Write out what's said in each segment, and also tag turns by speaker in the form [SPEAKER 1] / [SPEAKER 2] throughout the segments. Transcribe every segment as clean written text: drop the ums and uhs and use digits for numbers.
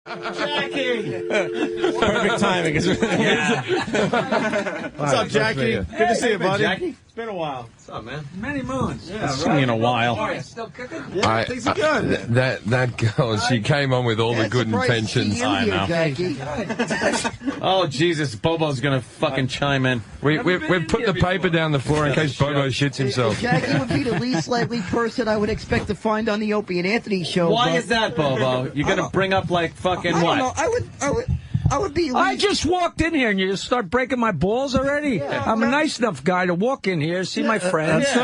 [SPEAKER 1] Jackie!
[SPEAKER 2] Perfect timing. What's up, Jackie? Good to see you, buddy.
[SPEAKER 1] Jackie?
[SPEAKER 2] It's been a while.
[SPEAKER 1] What's up, man?
[SPEAKER 3] Many moons.
[SPEAKER 1] Yeah, right.
[SPEAKER 4] In a while.
[SPEAKER 3] How are you? Still cooking?
[SPEAKER 2] Yeah, things are good.
[SPEAKER 5] That girl, she came on with all the good intentions.
[SPEAKER 4] I know.
[SPEAKER 6] Jackie.
[SPEAKER 4] Oh, Jesus. Bobo's going to fucking chime in.
[SPEAKER 5] We've put the paper down the floor in case Bobo shits himself.
[SPEAKER 6] Jackie would be the least likely person I would expect to find on the Opie and Anthony show.
[SPEAKER 4] Why is that, Bobo? You're going to bring up, like, fucking
[SPEAKER 6] I
[SPEAKER 4] what?
[SPEAKER 6] don't know. I would be.
[SPEAKER 3] I just walked in here and you just start breaking my balls already. I'm a nice enough guy to walk in here, see my friends.
[SPEAKER 2] That's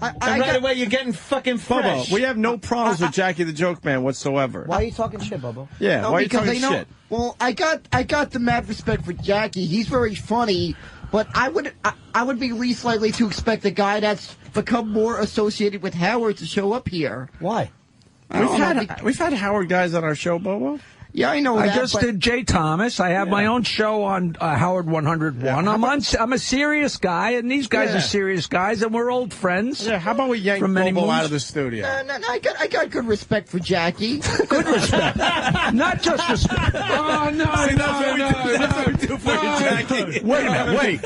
[SPEAKER 2] right.
[SPEAKER 4] And right away, you're getting fucking fresh.
[SPEAKER 2] Bobo, we have no problems with Jackie the Jokeman whatsoever.
[SPEAKER 6] Why are you talking shit, Bubba?
[SPEAKER 2] Yeah, why are you talking shit?
[SPEAKER 6] Well, I got the mad respect for Jackie. He's very funny, but I would be least likely to expect a guy that's become more associated with Howard to show up here.
[SPEAKER 3] Why?
[SPEAKER 2] We've had Howard guys on our show, Bobo.
[SPEAKER 6] Yeah, I know
[SPEAKER 3] I
[SPEAKER 6] that.
[SPEAKER 3] just did Jay Thomas. I have my own show on Howard 101.
[SPEAKER 2] Yeah,
[SPEAKER 3] I'm a serious guy, and these guys are serious guys, and we're old friends.
[SPEAKER 2] Yeah, how about we yank Bobo out of the studio?
[SPEAKER 6] No, I got good respect for Jackie.
[SPEAKER 3] Good respect. Not just respect.
[SPEAKER 5] Oh, no.
[SPEAKER 2] That's what we do for you, Jackie.
[SPEAKER 3] Wait a minute, wait.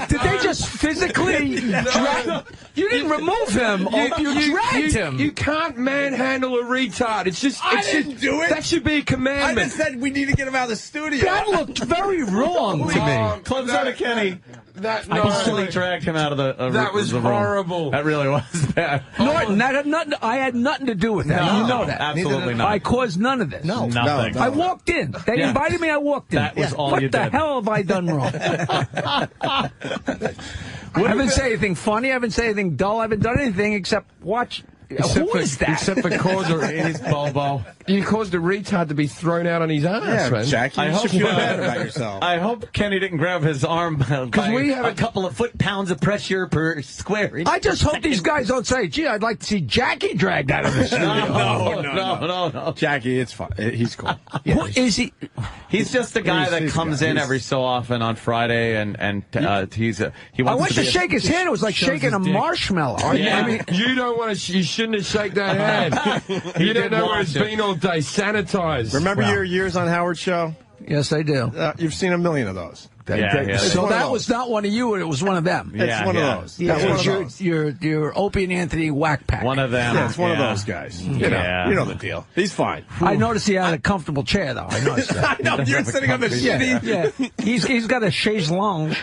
[SPEAKER 3] Did they just physically drag? You didn't remove him. You dragged him.
[SPEAKER 5] You can't manhandle a retard. It's just.
[SPEAKER 2] I didn't do it.
[SPEAKER 5] That should be a commandment.
[SPEAKER 2] I just said we need to get him out of the studio.
[SPEAKER 3] That looked very wrong to me.
[SPEAKER 4] Clubs out of Kenny.
[SPEAKER 5] I
[SPEAKER 4] instantly dragged him out of the
[SPEAKER 5] that was
[SPEAKER 4] the room.
[SPEAKER 5] horrible.
[SPEAKER 4] That really was bad.
[SPEAKER 3] Norton, that had nothing. I had nothing to do with that.
[SPEAKER 4] No,
[SPEAKER 3] you know that.
[SPEAKER 4] Absolutely not.
[SPEAKER 3] I caused none of this.
[SPEAKER 6] No.
[SPEAKER 4] Nothing.
[SPEAKER 3] I walked in. They invited me. I walked in.
[SPEAKER 4] That was all
[SPEAKER 3] what
[SPEAKER 4] you
[SPEAKER 3] the
[SPEAKER 4] did.
[SPEAKER 3] hell have I done wrong? I haven't said anything funny. I haven't said anything dull. I haven't done anything except watch. Who is that?
[SPEAKER 5] Except for cause
[SPEAKER 4] It is Bobo.
[SPEAKER 5] you caused a retard to be thrown out on his ass, man.
[SPEAKER 2] Jackie, you should feel bad about yourself.
[SPEAKER 4] I hope Kenny didn't grab his arm by
[SPEAKER 5] we have
[SPEAKER 4] a couple of foot-pounds of pressure per square inch.
[SPEAKER 3] I just hope these guys don't say, gee, I'd like to see Jackie dragged out of the studio.
[SPEAKER 4] No.
[SPEAKER 2] Jackie, it's fine. He's cool.
[SPEAKER 3] Who is he?
[SPEAKER 4] He's just a guy that
[SPEAKER 2] he's
[SPEAKER 4] comes in every so often on Friday, and he wants
[SPEAKER 3] I went to
[SPEAKER 4] be
[SPEAKER 3] shake his hand. It was like shaking a marshmallow.
[SPEAKER 4] Yeah.
[SPEAKER 5] I mean, you don't want to. You shouldn't have shaken that hand. You don't know where it's been all day. Sanitized.
[SPEAKER 2] Remember your years on Howard's show?
[SPEAKER 3] Yes, I do.
[SPEAKER 2] You've seen a million of those.
[SPEAKER 3] So that was not one of you, it was one of them.
[SPEAKER 2] It's one of those.
[SPEAKER 3] Yeah,
[SPEAKER 2] That's one of those.
[SPEAKER 3] your Opie and Anthony whack pack.
[SPEAKER 4] One of them.
[SPEAKER 2] Yeah, it's one of those guys. You know the deal. He's fine.
[SPEAKER 3] I noticed he had a comfortable chair, though. I noticed that.
[SPEAKER 2] I know, you're sitting on the shitty.
[SPEAKER 3] Yeah, he's got a chaise lounge.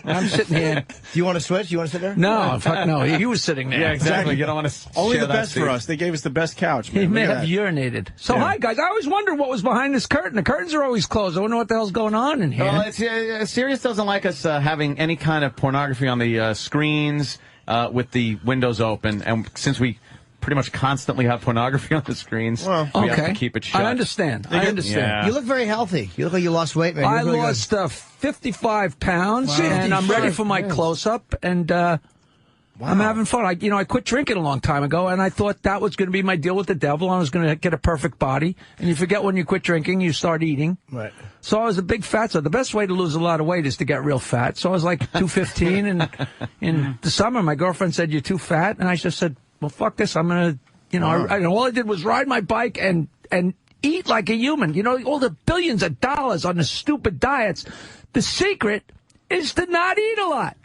[SPEAKER 3] I'm sitting here.
[SPEAKER 6] Do you want to switch? You want to sit there?
[SPEAKER 3] No, fuck no. He was sitting there.
[SPEAKER 4] Yeah, exactly. You don't want to
[SPEAKER 2] Only
[SPEAKER 4] share
[SPEAKER 2] the
[SPEAKER 4] that
[SPEAKER 2] best
[SPEAKER 4] seat.
[SPEAKER 2] for us. They gave us the best couch, man.
[SPEAKER 3] He may
[SPEAKER 2] Look at
[SPEAKER 3] have
[SPEAKER 2] that.
[SPEAKER 3] urinated. So, hi, guys. I always wondered what was behind this curtain. The curtains are always closed. I wonder what the hell's going on in here.
[SPEAKER 4] Well, it's Sirius doesn't like us having any kind of pornography on the screens with the windows open, and since we pretty much constantly have pornography on the screens, we have to keep it shut.
[SPEAKER 3] I understand.
[SPEAKER 4] Yeah.
[SPEAKER 6] You look very healthy. You look like you lost weight, man.
[SPEAKER 3] I lost 55 pounds, and I'm ready for my close-up, and I'm having fun. I quit drinking a long time ago, and I thought that was going to be my deal with the devil. I was going to get a perfect body, and you forget when you quit drinking, you start eating.
[SPEAKER 2] Right.
[SPEAKER 3] So I was a big fatso. The best way to lose a lot of weight is to get real fat. So I was like 215, and in the summer, my girlfriend said, you're too fat, and I just said, well, fuck this. I'm going to, all I did was ride my bike and eat like a human. All the billions of dollars on the stupid diets. The secret is to not eat a lot.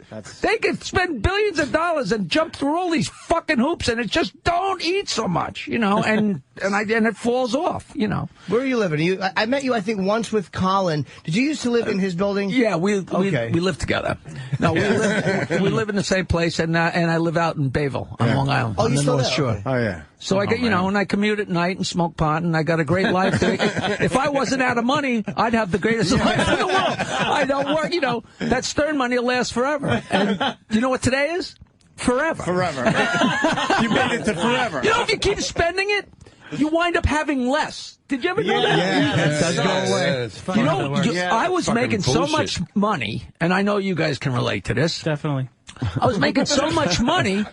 [SPEAKER 3] They could spend billions of dollars and jump through all these fucking hoops, and it just don't eat so much, and it falls off,
[SPEAKER 6] Where are you living? I met you, I think, once with Colin. Did you used to live in his building?
[SPEAKER 3] Yeah, we live together. No, we live in the same place, and I live out in Bayville on Long Island.
[SPEAKER 6] Oh,
[SPEAKER 3] on
[SPEAKER 6] you
[SPEAKER 3] the
[SPEAKER 6] still
[SPEAKER 3] North
[SPEAKER 6] there?
[SPEAKER 3] Shore.
[SPEAKER 6] Okay.
[SPEAKER 2] Oh, yeah.
[SPEAKER 3] So I get, and I commute at night and smoke pot, and I got a great life. If I wasn't out of money, I'd have the greatest life in the world. I don't work, that Stern money will last forever. And you know what today is? Forever.
[SPEAKER 2] Forever. You made it to forever.
[SPEAKER 3] If you keep spending it, you wind up having less. Did you ever know that?
[SPEAKER 6] Yeah, that does go away.
[SPEAKER 3] I was making so much money, and I know you guys can relate to this.
[SPEAKER 7] Definitely.
[SPEAKER 3] I was making so much money.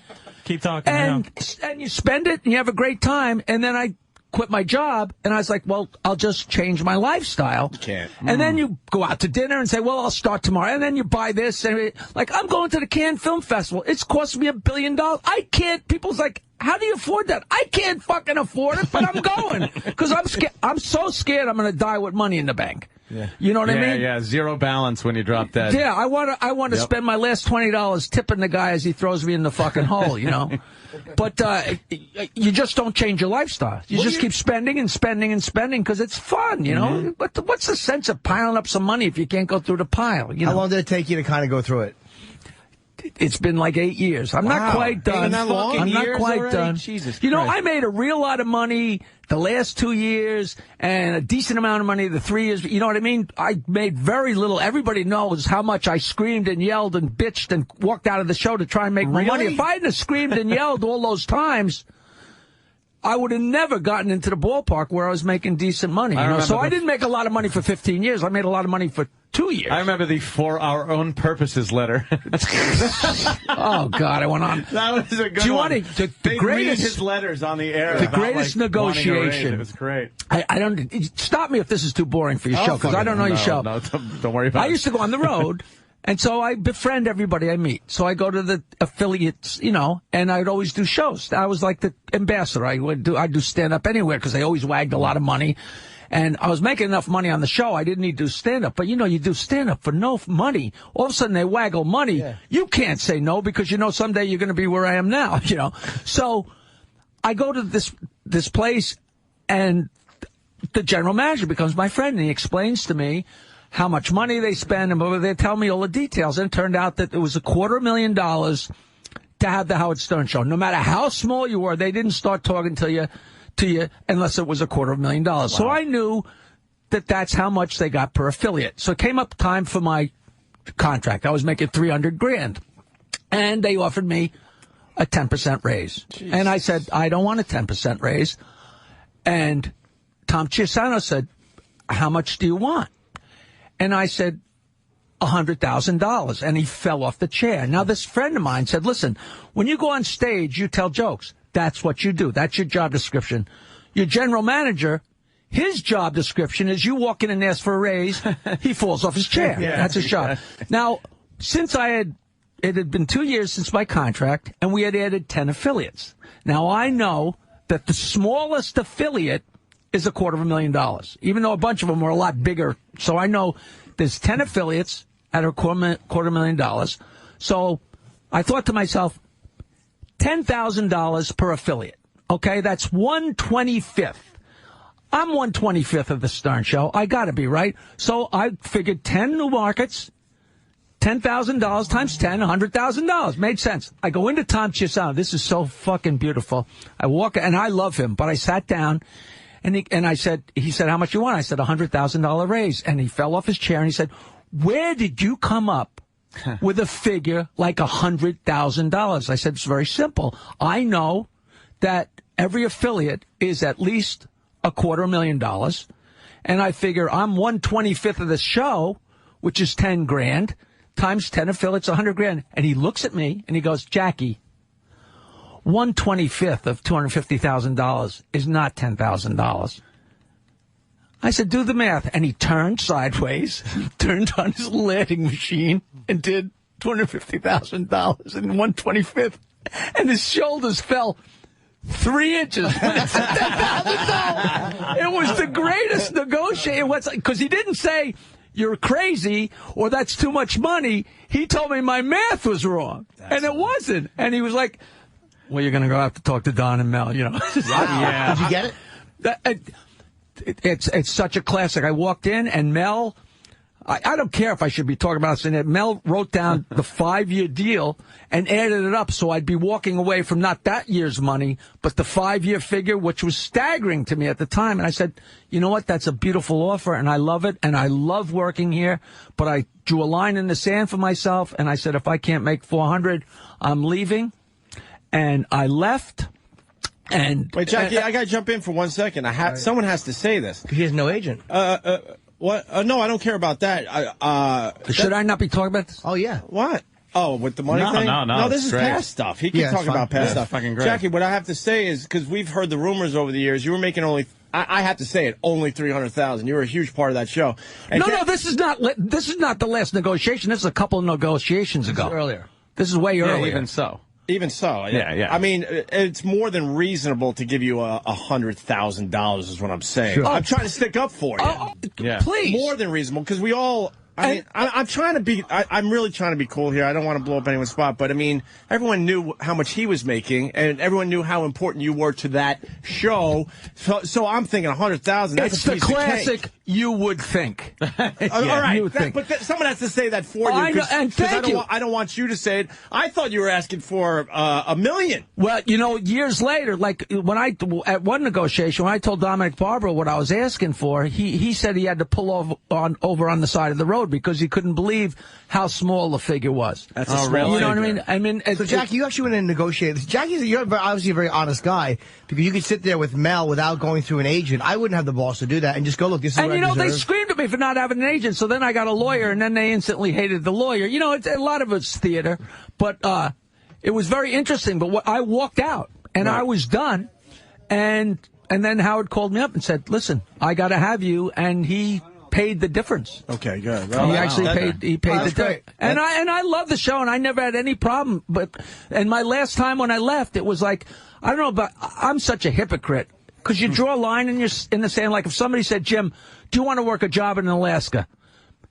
[SPEAKER 7] Keep talking.
[SPEAKER 3] And you spend it, and you have a great time, and then I quit my job, and I was like, well, I'll just change my lifestyle.
[SPEAKER 2] You can't.
[SPEAKER 3] And then you go out to dinner and say, well, I'll start tomorrow. And then you buy this. And I'm going to the Cannes Film Festival. It's costing me $1 billion. I can't. People's like, How do you afford that? I can't fucking afford it, but I'm going because I'm scared. I'm so scared I'm going to die with money in the bank. Yeah. You know what I mean?
[SPEAKER 4] Yeah, zero balance when you drop dead.
[SPEAKER 3] Yeah, I want to spend my last $20 tipping the guy as he throws me in the fucking hole, you know? But you just don't change your lifestyle. You just keep spending and spending and spending because it's fun, you know? But what's the sense of piling up some money if you can't go through the pile? You know?
[SPEAKER 1] How long did it take you to kind of go through it?
[SPEAKER 3] It's been like 8 years. I'm not quite done. I'm not quite done.
[SPEAKER 4] Jesus
[SPEAKER 3] you know,
[SPEAKER 4] Christ.
[SPEAKER 3] I made a real lot of money the last 2 years and a decent amount of money the 3 years. You know what I mean? I made very little. Everybody knows how much I screamed and yelled and bitched and walked out of the show to try and make more money. If I hadn't have screamed and yelled all those times, I would have never gotten into the ballpark where I was making decent money. You know? So I didn't make a lot of money for 15 years. I made a lot of money for 2 years.
[SPEAKER 4] I remember the For Our Own Purposes letter.
[SPEAKER 3] Oh, God, I went on.
[SPEAKER 4] That was a good
[SPEAKER 3] Do you
[SPEAKER 4] one.
[SPEAKER 3] Want the greatest,
[SPEAKER 4] his letters on the air.
[SPEAKER 3] The greatest negotiation.
[SPEAKER 4] It was great.
[SPEAKER 3] I don't... Stop me if this is too boring for your show, because I don't know your show.
[SPEAKER 4] No, don't worry about it.
[SPEAKER 3] I used to go on the road, and so I befriend everybody I meet. So I go to the affiliates, you know, and I'd always do shows. I was like the ambassador. I'd do stand-up anywhere, because they always wagged a lot of money. And I was making enough money on the show, I didn't need to do stand-up. But, you know, you do stand-up for no money. All of a sudden, they waggle money. Yeah. You can't say no because, you know, someday you're going to be where I am now, you know. So I go to this place, and the general manager becomes my friend, and he explains to me how much money they spend, and they tell me all the details. And it turned out that it was $250,000 to have the Howard Stern show. No matter how small you were, they didn't start talking to you unless it was $250,000. Wow. So I knew that that's how much they got per affiliate. So it came up time for my contract. I was making $300,000, and they offered me a 10% raise. Jesus. And I said, I don't want a 10% raise. And Tom Chiusano said, how much do you want? And I said, $100,000. And he fell off the chair. Now, this friend of mine said, listen, when you go on stage, you tell jokes. That's what you do. That's your job description. Your general manager, his job description is you walk in and ask for a raise, he falls off his chair. Yeah. That's his job. Now, since it had been 2 years since my contract, and we had added 10 affiliates. Now, I know that the smallest affiliate is $250,000, even though a bunch of them were a lot bigger. So I know there's 10 affiliates at $250,000. So I thought to myself, $10,000 per affiliate. Okay, that's 1/25th. I'm 1/25th of the Stern Show. I got to be, right? So I figured 10 new markets, $10,000 times 10, $100,000. Made sense. I go into Tom Chiusano. This is so fucking beautiful. I walk, and I love him, but I sat down, and he said, how much you want? I said, $100,000 raise. And he fell off his chair, and he said, where did you come up with a figure like $100,000? I said, it's very simple. I know that every affiliate is at least $250,000, and I figure I'm 1/25th of the show, which is $10,000, times 10 affiliates, $100,000. And he looks at me and he goes, Jackie, 1/25th of $250,000 is not $10,000. I said, do the math. And he turned sideways, turned on his ladding machine, and did $250,000 in 1/25th. And his shoulders fell 3 inches. It was the greatest negotiation. Because he didn't say, you're crazy, or that's too much money. He told me my math was wrong. And it wasn't. And he was like, well, you're going to go have to talk to Don and Mel, you know.
[SPEAKER 1] Yeah. Did you get it?
[SPEAKER 3] It's such a classic. I walked in, and Mel, I don't care if I should be talking about this, Mel wrote down the 5-year deal and added it up, so I'd be walking away from not that year's money, but the 5-year figure, which was staggering to me at the time. And I said, you know what, that's a beautiful offer, and I love it, and I love working here, but I drew a line in the sand for myself, and I said, if I can't make $400, I'm leaving. And I left. And
[SPEAKER 2] wait, Jackie, I got to jump in for 1 second. Someone has to say this.
[SPEAKER 1] He has no agent.
[SPEAKER 2] What? No, I don't care about that.
[SPEAKER 3] Should I not be talking about this?
[SPEAKER 1] Oh, yeah.
[SPEAKER 2] What? Oh, with the money thing?
[SPEAKER 4] No,
[SPEAKER 2] this is
[SPEAKER 4] great.
[SPEAKER 2] past stuff. He can talk about past stuff.
[SPEAKER 4] Fucking great.
[SPEAKER 2] Jackie, what I have to say is, because we've heard the rumors over the years, you were making only, I have to say it, only $300,000. You were a huge part of that show. And
[SPEAKER 3] no, this is not the last negotiation. This is a couple of negotiations ago.
[SPEAKER 1] Earlier.
[SPEAKER 3] This is way earlier.
[SPEAKER 4] Even so.
[SPEAKER 2] Even so,
[SPEAKER 4] yeah.
[SPEAKER 2] I mean, it's more than reasonable to give you $100,000 is what I'm saying.
[SPEAKER 3] Sure.
[SPEAKER 2] I'm trying to stick up for you.
[SPEAKER 3] Please.
[SPEAKER 2] More than reasonable, because we all... I mean, I'm trying to be. I'm really trying to be cool here. I don't want to blow up anyone's spot, but I mean, everyone knew how much he was making, and everyone knew how important you were to that show. So I'm thinking $100,000.
[SPEAKER 3] It's the classic. You would think.
[SPEAKER 2] All right, but someone has to say that for you.
[SPEAKER 3] I know, and thank you.
[SPEAKER 2] I don't want you to say it. I thought you were asking for $1 million.
[SPEAKER 3] Well, years later, like when at one negotiation, when I told Dominic Barbaro what I was asking for, he said he had to pull over on the side of the road because he couldn't believe how small the figure was.
[SPEAKER 2] That's a small
[SPEAKER 3] You know
[SPEAKER 2] figure.
[SPEAKER 3] what I mean?
[SPEAKER 1] So, Jackie, you actually went in and negotiated. Jackie, you're obviously a very honest guy because you could sit there with Mel without going through an agent. I wouldn't have the balls to do that and just go, look, this is what I deserve.
[SPEAKER 3] They screamed at me for not having an agent, so then I got a lawyer, and then they instantly hated the lawyer. It's a lot of it's theater, but it was very interesting. But I walked out, and I was done, and then Howard called me up and said, listen, I got to have you, and he paid the difference.
[SPEAKER 2] Okay, good. Well,
[SPEAKER 3] he actually paid the difference. And I love the show, and I never had any problem. And my last time when I left, it was like, I don't know, but I'm such a hypocrite because you draw a line in the sand. Like if somebody said, Jim, do you want to work a job in Alaska?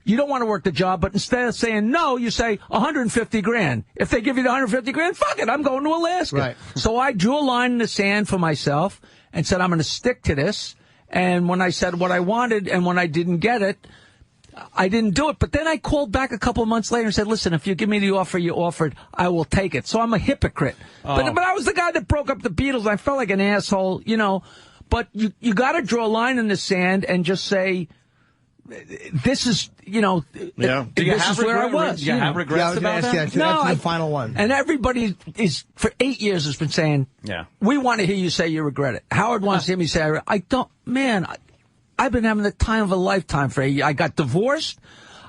[SPEAKER 3] You don't want to work the job, but instead of saying no, you say $150,000. If they give you the $150,000, fuck it, I'm going to Alaska.
[SPEAKER 1] Right.
[SPEAKER 3] So I drew a line in the sand for myself and said I'm going to stick to this. And when I said what I wanted and when I didn't get it, I didn't do it. But then I called back a couple of months later and said, listen, if you give me the offer you offered, I will take it. So I'm a hypocrite. Oh. But I was the guy that broke up the Beatles. I felt like an asshole, But you got to draw a line in the sand and just say, this is, this is where I was.
[SPEAKER 4] Do you have regrets about that?
[SPEAKER 1] No, that's the final one.
[SPEAKER 3] And everybody for 8 years has been saying, we want to hear you say you regret it. Howard wants to hear me say, I don't, man, I've been having the time of a lifetime for 8 years. I got divorced.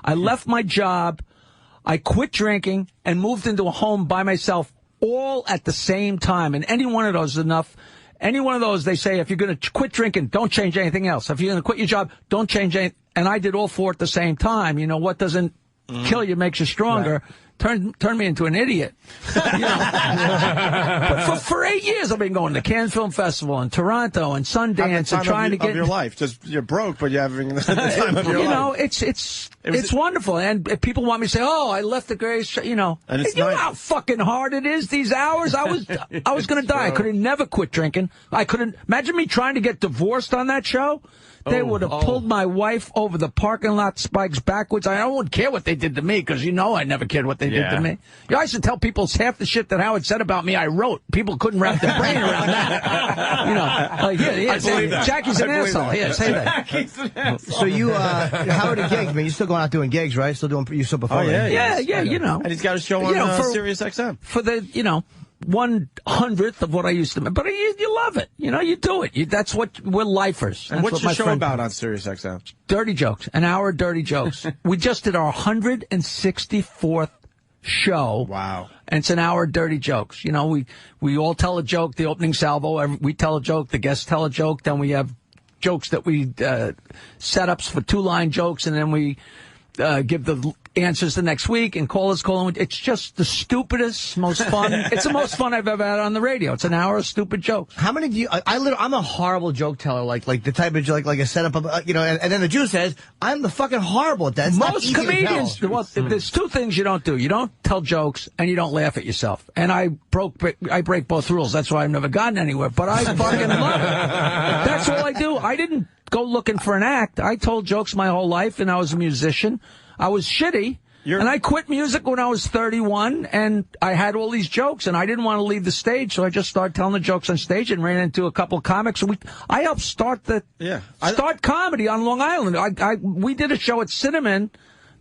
[SPEAKER 3] I left my job. I quit drinking and moved into a home by myself all at the same time. And any one of those is enough. Any one of those, they say, if you're going to quit drinking, don't change anything else. If you're going to quit your job, don't change anything. And I did all four at the same time. What doesn't kill you makes you stronger. Right. Turn me into an idiot. But for 8 years, I've been going to Cannes Film Festival and Toronto and Sundance and trying to get
[SPEAKER 2] of your life. Just you're broke, but you're having the time of your life.
[SPEAKER 3] It's wonderful. And people want me to say, "Oh, I left the greatest show," And you know how fucking hard it is these hours. I was going to die. I could have never quit drinking. I couldn't imagine me trying to get divorced on that show. They would have pulled my wife over the parking lot spikes backwards. I wouldn't care what they did to me because I never cared what they did to me. I used to tell people half the shit that Howard said about me I wrote. People couldn't wrap their brain around that. Jackie's an asshole. Yeah, say that.
[SPEAKER 4] Jackie's an asshole.
[SPEAKER 1] So you, Howard at gigs, man, you're still going out doing gigs, right? You still performing?
[SPEAKER 3] Yeah,
[SPEAKER 2] And he's got a show on Sirius XM.
[SPEAKER 3] For the, 1/100th of what I used to make. But you love it. You do it. That's what we're lifers.
[SPEAKER 2] And what's your show about on Sirius XM?
[SPEAKER 3] Dirty jokes. An hour of dirty jokes. We just did our 164th show.
[SPEAKER 2] Wow.
[SPEAKER 3] And it's an hour of dirty jokes. We all tell a joke, the opening salvo, we tell a joke, the guests tell a joke, then we have jokes that we setups for 2-line jokes, and then we give the answers the next week, and callers call in. It's just the stupidest, most fun. It's the most fun I've ever had on the radio. It's an hour of stupid jokes.
[SPEAKER 1] How many do you? I'm a horrible joke teller, like the type of joke, like a setup of, and then the Jew says, I'm the fucking horrible at that. It's
[SPEAKER 3] most comedians, there's two things you don't do. You don't tell jokes, and you don't laugh at yourself. And I break both rules. That's why I've never gotten anywhere. But I fucking love it. That's all I do. I didn't go looking for an act. I told jokes my whole life, and I was a musician. I was shitty, and I quit music when I was 31, and I had all these jokes, and I didn't want to leave the stage, so I just started telling the jokes on stage and ran into a couple of comics. I helped start comedy on Long Island. We did a show at Cinnamon,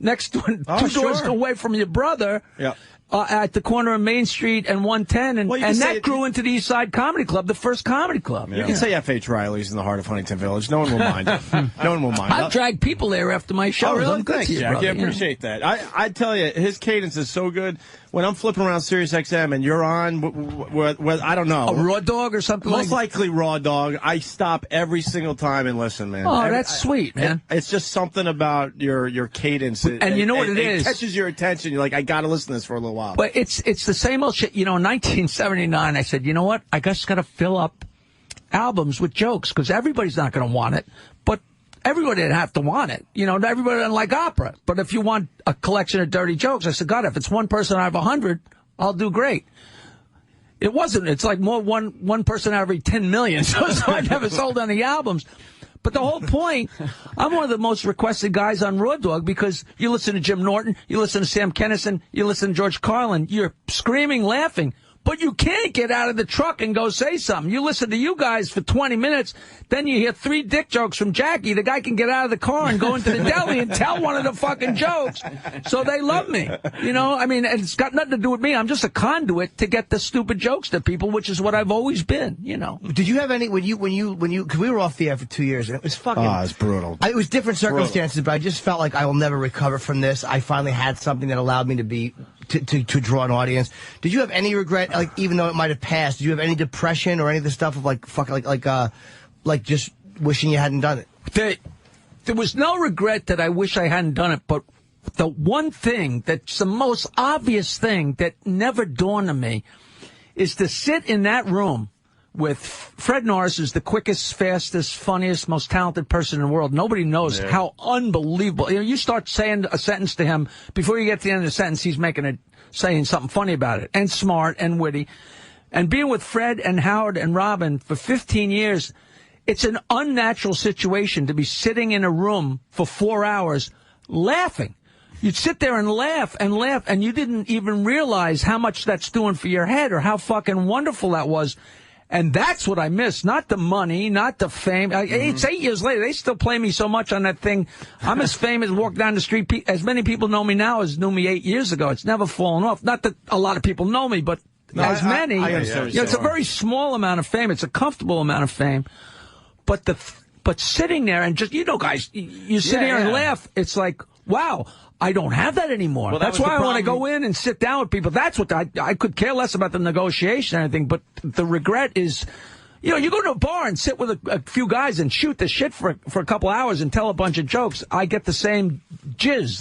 [SPEAKER 3] next to two doors away from your brother. Yeah. At the corner of Main Street and 110, and that grew into the East Side Comedy Club, the first comedy club.
[SPEAKER 2] You can say F.H. Riley's in the heart of Huntington Village. No one will mind. No one will mind.
[SPEAKER 3] I've dragged people there after my show.
[SPEAKER 2] Oh, really?
[SPEAKER 3] Thanks,
[SPEAKER 2] Jackie. I appreciate that. I tell you, his cadence is so good. when I'm flipping around Sirius XM and you're on, I don't know.
[SPEAKER 3] A Raw Dog or something
[SPEAKER 2] Most likely Raw Dog. I stop every single time and listen, man.
[SPEAKER 3] Oh, that's sweet, man.
[SPEAKER 2] It's just something about your cadence.
[SPEAKER 3] And you know what it is?
[SPEAKER 2] It catches your attention. You're like, I got to listen to this for a little while.
[SPEAKER 3] But it's the same old shit. You know, in 1979, I said, you know what? I just got to fill up albums with jokes because everybody's not going to want it. But everybody didn't have to want it. You know, everybody doesn't like opera. But if you want a collection of dirty jokes, I said, God, if it's one person out of 100, I'll do great. It wasn't. It's like one person out of every 10 million. So I never sold any albums. But the whole point, I'm one of the most requested guys on Raw Dog because you listen to Jim Norton, you listen to Sam Kinison, you listen to George Carlin, you're screaming, laughing. But you can't get out of the truck and go say something. You listen to you guys for 20 minutes, then you hear 3 dick jokes from Jackie. The guy can get out of the car and go into the deli and tell one of the fucking jokes. So they love me. You know, I mean, it's got nothing to do with me. I'm just a conduit to get the stupid jokes to people, which is what I've always been, you know.
[SPEAKER 1] Did you have any, when you, because we were off the air for 2 years, and it was fucking.
[SPEAKER 2] Oh, it's brutal.
[SPEAKER 1] It was different circumstances, but I just felt like I will never recover from this. I finally had something that allowed me to be, to draw an audience. Did you have any regret, like, even though it might have passed, did you have any depression or any of the stuff of like just wishing you hadn't done it?
[SPEAKER 3] There was no regret that I wish I hadn't done it, but the one thing that's the most obvious thing that never dawned on me is to sit in that room with Fred Norris, who's the quickest, fastest, funniest, most talented person in the world. Nobody knows how unbelievable. You know, you start saying a sentence to him, before you get to the end of the sentence, he's saying something funny about it, and smart and witty. And being with Fred and Howard and Robin for 15 years, it's an unnatural situation to be sitting in a room for 4 hours laughing. You'd sit there and laugh, and you didn't even realize how much that's doing for your head or how fucking wonderful that was. And that's what I miss. Not the money, not the fame. It's 8 years later. They still play me so much on that thing. I'm as famous, walk down the street. As many people know me now as knew me 8 years ago. It's never fallen off. Not that a lot of people know me, but as many. It's a very small amount of fame. It's a comfortable amount of fame. But sitting there and just, you know, guys, you sit here and laugh. It's like, wow. I don't have that anymore. Well, that's why I want to go in and sit down with people. That's what I could care less about the negotiation or anything, but the regret is, you know, you go to a bar and sit with a few guys and shoot the shit for a couple hours and tell a bunch of jokes. I get the same jizz.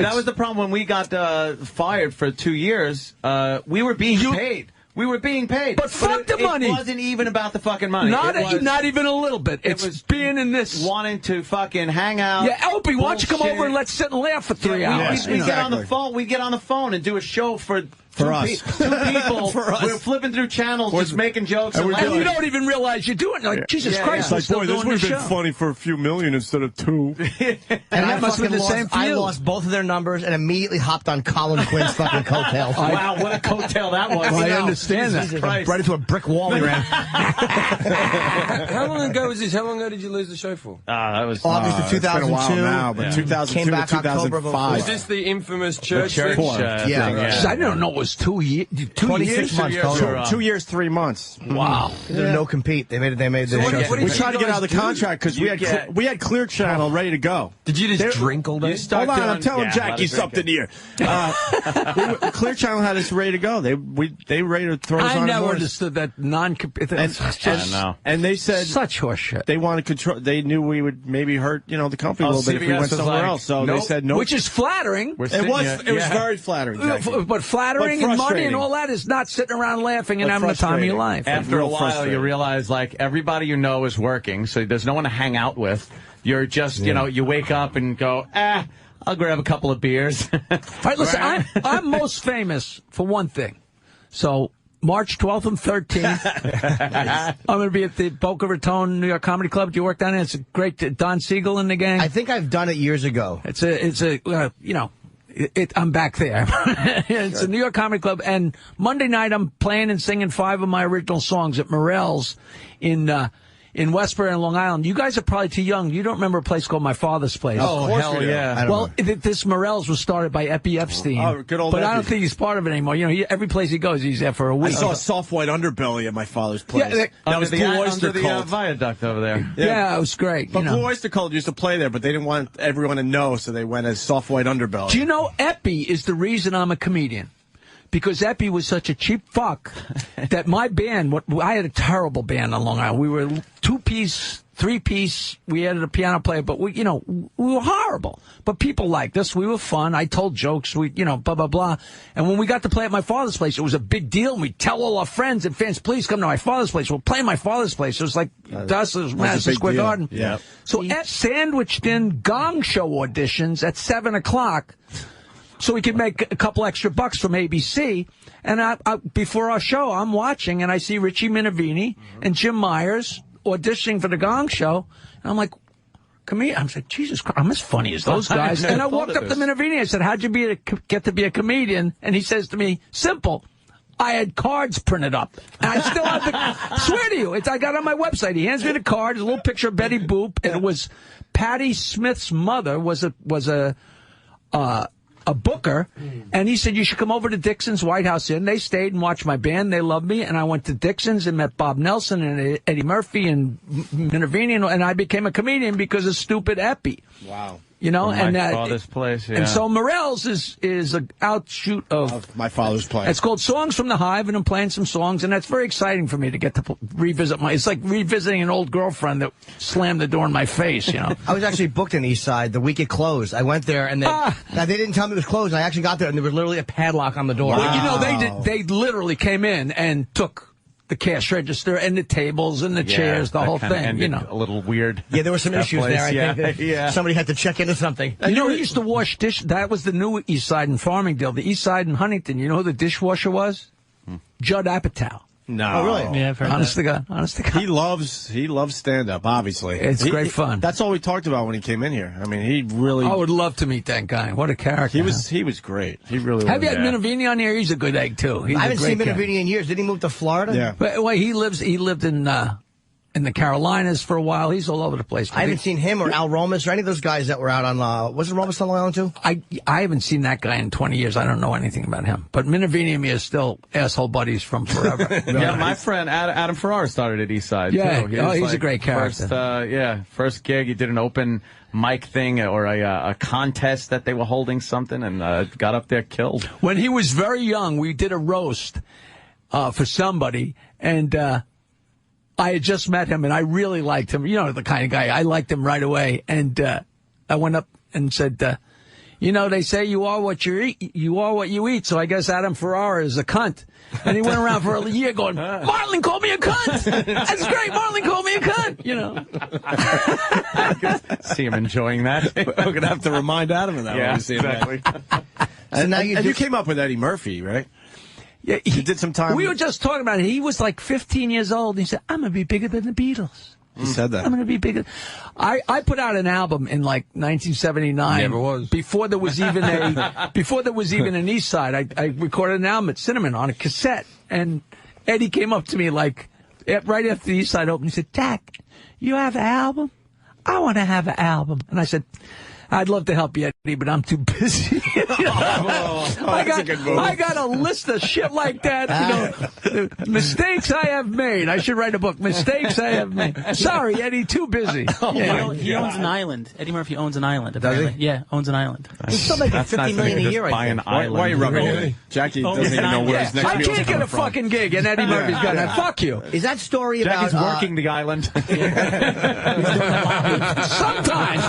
[SPEAKER 3] That
[SPEAKER 4] was the problem when we got fired for 2 years. We were being paid. We were being paid.
[SPEAKER 3] But fuck the money.
[SPEAKER 4] It wasn't even about the fucking money.
[SPEAKER 3] Not even a little bit. It was being in this.
[SPEAKER 4] Wanting to fucking hang out.
[SPEAKER 3] Yeah, Opie, why don't you come over and let's sit and laugh for 3 hours?
[SPEAKER 4] We get on the phone. We get on the phone and do a show for us. Two people. For us. We're flipping through channels, just making jokes. And
[SPEAKER 3] you don't even realize you're doing it. Like, Jesus Christ,
[SPEAKER 2] it's like, boy, this would have been funny for a few million instead of 2.
[SPEAKER 1] And that must have been the same for you. I lost both of their numbers and immediately hopped on Colin Quinn's fucking coattails.
[SPEAKER 4] Wow, what a coattail that was.
[SPEAKER 3] I understand that.
[SPEAKER 1] Right into a brick wall he ran.
[SPEAKER 5] How long ago was this? How long ago did you lose the show for?
[SPEAKER 4] That was
[SPEAKER 1] August of 2002.
[SPEAKER 2] It's been a while now, but 2002
[SPEAKER 1] came back
[SPEAKER 2] to 2005.
[SPEAKER 5] Was this the infamous church
[SPEAKER 4] thing?
[SPEAKER 3] I didn't know it was 2 years.
[SPEAKER 1] 26 months total.
[SPEAKER 2] 2 years, 3 months.
[SPEAKER 3] Wow.
[SPEAKER 1] There's no compete. They made the show.
[SPEAKER 2] We tried to get out of the contract because we had Clear Channel ready to go.
[SPEAKER 5] Did you just drink all day?
[SPEAKER 2] Hold on, I'm telling Jackie something here. Clear Channel had us ready to go. They ready to throw us on.
[SPEAKER 3] I never understood that non-compete.
[SPEAKER 2] And they said
[SPEAKER 3] such horseshit.
[SPEAKER 2] They wanted control. They knew we would maybe hurt, the company a little bit if we went somewhere else. So they said no,
[SPEAKER 3] which is flattering.
[SPEAKER 2] It was very flattering, Jackie.
[SPEAKER 3] But flattering and money and all that is not sitting around laughing and having the time of your life.
[SPEAKER 4] After a while, you realize like everybody you know is working, so there's no one to hang out with. You're just, you wake up and go, I'll grab a couple of beers.
[SPEAKER 3] All right, listen, I'm most famous for one thing. So March 12th and 13th, I'm going to be at the Boca Raton New York Comedy Club. Do you work down there? It's a great Don Siegel and the gang.
[SPEAKER 1] I think I've done it years ago.
[SPEAKER 3] I'm back there. It's a New York Comedy Club, and Monday night I'm playing and singing 5 of my original songs at Morel's in in Westbury and Long Island. You guys are probably too young. You don't remember a place called My Father's Place.
[SPEAKER 2] Oh, hell yeah.
[SPEAKER 3] Well, this Morel's was started by Epi Epstein.
[SPEAKER 2] Oh, good old
[SPEAKER 3] But
[SPEAKER 2] Epi.
[SPEAKER 3] I don't think he's part of it anymore. You know, every place he goes, he's there for a week.
[SPEAKER 2] I saw a soft white underbelly at My Father's Place.
[SPEAKER 3] Yeah,
[SPEAKER 2] that was Blue Oyster
[SPEAKER 4] under the
[SPEAKER 2] Cult.
[SPEAKER 4] viaduct over there.
[SPEAKER 3] Yeah, it was great.
[SPEAKER 2] But Blue Oyster Cult used to play there, but they didn't want everyone to know, so they went as soft white underbelly.
[SPEAKER 3] Do you know Epi is the reason I'm a comedian? Because Epi was such a cheap fuck that my band, I had a terrible band on Long Island. We were 2-piece, 3-piece. We added a piano player, but we were horrible. But people liked us. We were fun. I told jokes. Blah, blah, blah. And when we got to play at My Father's Place, it was a big deal. And we'd tell all our friends and fans, please come to My Father's Place. We'll play My Father's Place. It was like Madison Square Garden.
[SPEAKER 2] Yeah.
[SPEAKER 3] So sandwiched in gong show auditions at 7 o'clock. So we could make a couple extra bucks from ABC. And before our show, I'm watching, and I see Richie Minervini and Jim Myers auditioning for the Gong Show. And I'm like, I'm like, Jesus Christ, I'm as funny as those guys. And I walked up to Minervini. I said, how'd you get to be a comedian? And he says to me, simple. I had cards printed up. And I still have I swear to you, I got it on my website. He hands me the card, a little picture of Betty Boop, and it was Patti Smith's mother was a booker, and he said, you should come over to Dixon's White House Inn. They stayed and watched my band. They loved me, and I went to Dixon's and met Bob Nelson and Eddie Murphy and Minervini, and I became a comedian because of stupid Epi.
[SPEAKER 2] Wow.
[SPEAKER 3] You know,
[SPEAKER 4] My Father's Place, yeah.
[SPEAKER 3] And so Morel's is an outshoot of
[SPEAKER 2] My Father's Place.
[SPEAKER 3] It's called Songs from the Hive, and I'm playing some songs, and that's very exciting for me to get to revisit it's like revisiting an old girlfriend that slammed the door in my face, you know.
[SPEAKER 1] I was actually booked in East Side the week it closed. I went there, and now they didn't tell me it was closed. I actually got there, and there was literally a padlock on the door.
[SPEAKER 3] Well, you know, they literally came in and took the cash register and the tables and the chairs, the whole thing, you know.
[SPEAKER 4] A little weird.
[SPEAKER 1] Yeah, there were some issues there. I think
[SPEAKER 4] that
[SPEAKER 1] somebody had to check into something.
[SPEAKER 3] You know, he used to wash dish. That was the new East Side in Farmingdale. The East Side in Huntington. You know who the dishwasher was? Judd Apatow.
[SPEAKER 2] No.
[SPEAKER 1] Oh, really?
[SPEAKER 7] Yeah, I've heard
[SPEAKER 3] Honest to God. Honest to God.
[SPEAKER 2] He loves stand-up, obviously.
[SPEAKER 3] It's great fun.
[SPEAKER 2] That's all we talked about when he came in here. I mean, he really...
[SPEAKER 3] I would love to meet that guy. What a character.
[SPEAKER 2] He was great. He really was.
[SPEAKER 3] Have you had Minervini on here? He's a good egg, too.
[SPEAKER 1] I haven't seen Minervini in years. Did he move to Florida?
[SPEAKER 2] Yeah.
[SPEAKER 3] But well, he lived in the Carolinas for a while. He's all over the place.
[SPEAKER 1] I haven't seen him or Al Romas or any of those guys that were out on... wasn't Romas on Long Island, too?
[SPEAKER 3] I haven't seen that guy in 20 years. I don't know anything about him. But Minervini and me are still asshole buddies from forever.
[SPEAKER 4] Yeah, my friend Adam Ferrara started at East Side,
[SPEAKER 3] yeah.
[SPEAKER 4] too.
[SPEAKER 3] He's a great character.
[SPEAKER 4] First gig, he did an open mic thing or a contest that they were holding something and got up there, killed.
[SPEAKER 3] When he was very young, we did a roast for somebody, and... I had just met him, and I really liked him. You know, the kind of guy. I liked him right away. And I went up and said, you know, they say you are what you eat. You are what you eat. So I guess Adam Ferrara is a cunt. And he went around for a year going, Martling called me a cunt. That's great. Martling called me a cunt. You know.
[SPEAKER 4] See him enjoying that.
[SPEAKER 2] We're going to have to remind Adam of that when we see him.
[SPEAKER 4] Exactly.
[SPEAKER 1] And now
[SPEAKER 2] you came up with Eddie Murphy, right?
[SPEAKER 3] Yeah,
[SPEAKER 2] he did some time.
[SPEAKER 3] We were just talking about it. He was like 15 years old. And he said, I'm going to be bigger than the Beatles.
[SPEAKER 2] He said that.
[SPEAKER 3] I'm going to be bigger. I put out an album in like 1979.
[SPEAKER 5] Never was.
[SPEAKER 3] Before there was even an East Side. I recorded an album at Cinnamon on a cassette. And Eddie came up to me like right after the East Side opened. He said, Jack, you have an album? I want to have an album. And I said, I'd love to help you, Eddie, but I'm too busy. I got a list of shit like that. You know, mistakes I have made. I should write a book. Mistakes I have made. Sorry, Eddie, too busy.
[SPEAKER 7] He owns an island. Eddie Murphy owns an island. Apparently.
[SPEAKER 1] Does he?
[SPEAKER 7] Yeah, owns an island.
[SPEAKER 1] He's still making $50 million a year, I think.
[SPEAKER 2] Why are you rubbing it? Jackie doesn't even know where his next
[SPEAKER 3] I
[SPEAKER 2] meal's
[SPEAKER 3] can't get
[SPEAKER 2] coming
[SPEAKER 3] a
[SPEAKER 2] from.
[SPEAKER 3] fucking gig, and Eddie Murphy's got that. Fuck you.
[SPEAKER 1] Is that story
[SPEAKER 4] Jackie's
[SPEAKER 1] about...
[SPEAKER 4] working the island.
[SPEAKER 3] Sometimes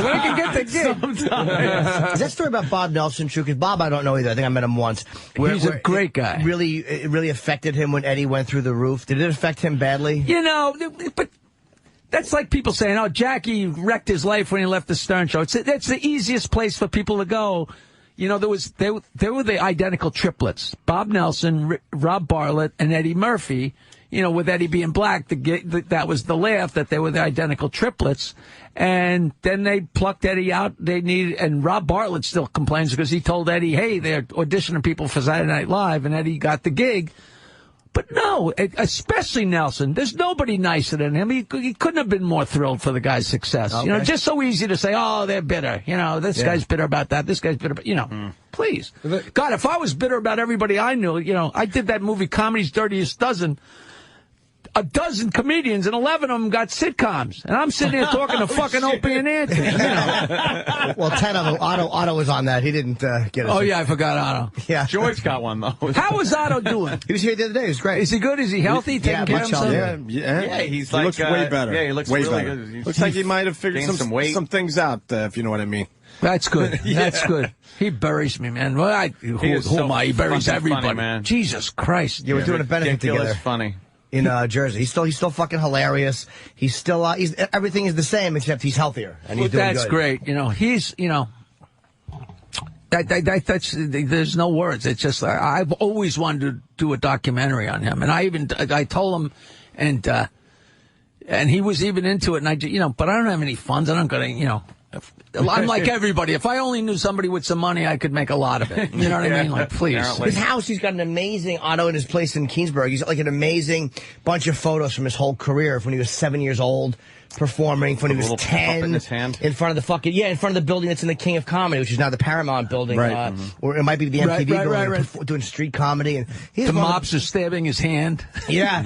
[SPEAKER 3] when I can get the gig.
[SPEAKER 1] Is that story about Bob Nelson true? Because Bob, I don't know either. I think I met him once.
[SPEAKER 3] He's a great guy.
[SPEAKER 1] It really affected him when Eddie went through the roof. Did it affect him badly?
[SPEAKER 3] You know, but that's like people saying, oh, Jackie wrecked his life when he left the Stern Show. It's the easiest place for people to go. You know, there were the identical triplets. Bob Nelson, Rob Bartlett, and Eddie Murphy. You know, with Eddie being black, that was the laugh that they were the identical triplets. And then they plucked Eddie out. And Rob Bartlett still complains because he told Eddie, hey, they're auditioning people for Saturday Night Live, and Eddie got the gig. But no, especially Nelson. There's nobody nicer than him. He couldn't have been more thrilled for the guy's success. Okay. You know, just so easy to say, oh, they're bitter. You know, this guy's bitter about that. This guy's bitter about, you know, please. God, if I was bitter about everybody I knew, you know, I did that movie, Comedy's Dirtiest Dozen. A dozen comedians, and 11 of them got sitcoms. And I'm sitting here talking to fucking Opie and Anthony. You know.
[SPEAKER 1] Well, 10 of them. Otto was on that. He didn't get it.
[SPEAKER 3] Oh, yeah, I forgot Otto.
[SPEAKER 1] Yeah.
[SPEAKER 4] George got one, though.
[SPEAKER 3] How is Otto doing?
[SPEAKER 1] He was here the other day. He was great.
[SPEAKER 3] Is he good? Is he healthy? Taking care of himself?
[SPEAKER 2] Yeah,
[SPEAKER 4] he looks
[SPEAKER 2] way better.
[SPEAKER 4] Yeah, he looks
[SPEAKER 2] way
[SPEAKER 4] really
[SPEAKER 2] better.
[SPEAKER 4] good.
[SPEAKER 2] Looks like he might have figured some things out, if you know what I mean.
[SPEAKER 3] That's good. That's good. He buries me, man. Well, who am I? He buries everybody.
[SPEAKER 4] Funny, man.
[SPEAKER 3] Jesus Christ.
[SPEAKER 1] Yeah, we're doing a benefit together.
[SPEAKER 4] Funny.
[SPEAKER 1] In Jersey, he's still fucking hilarious. He's still everything is the same except he's healthier and he's doing
[SPEAKER 3] that's
[SPEAKER 1] good.
[SPEAKER 3] Great. You know, he's that's there's no words. It's just I've always wanted to do a documentary on him, and I told him, and he was even into it, and but I don't have any funds. I'm gonna I'm like everybody. If I only knew somebody with some money, I could make a lot of it. You know what I mean? Like, please.
[SPEAKER 1] His house, he's got an amazing Otto in his place in Keensburg. He's got like an amazing bunch of photos from his whole career, from when he was 7 years old, performing, when he was 10,
[SPEAKER 4] in his hand.
[SPEAKER 1] in front of the fucking in front of the building that's in the King of Comedy, which is now the Paramount building,
[SPEAKER 2] right.
[SPEAKER 1] Or it might be the MTV building, doing street comedy, and
[SPEAKER 3] the mops are stabbing his hand.
[SPEAKER 1] Yeah.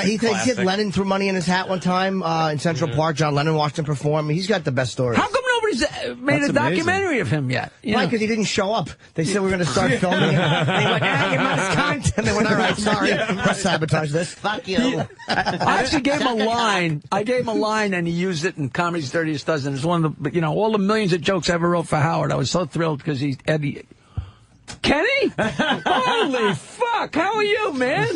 [SPEAKER 1] He had Lennon threw money in his hat one time in Central Park. John Lennon watched him perform. He's got the best stories.
[SPEAKER 3] How come nobody's made a documentary of him yet?
[SPEAKER 1] Why? Because he didn't show up. They said we're going to start filming it. And he went, you're not kind. And they went, all right, sorry. Let's sabotage this. Fuck you.
[SPEAKER 3] I actually gave him a line. I gave him a line, and he used it in Comedy's Dirtiest Dozen. It's one of the, all the millions of jokes I ever wrote for Howard. I was so thrilled because Eddie. Kenny? Holy fuck! How are you, man?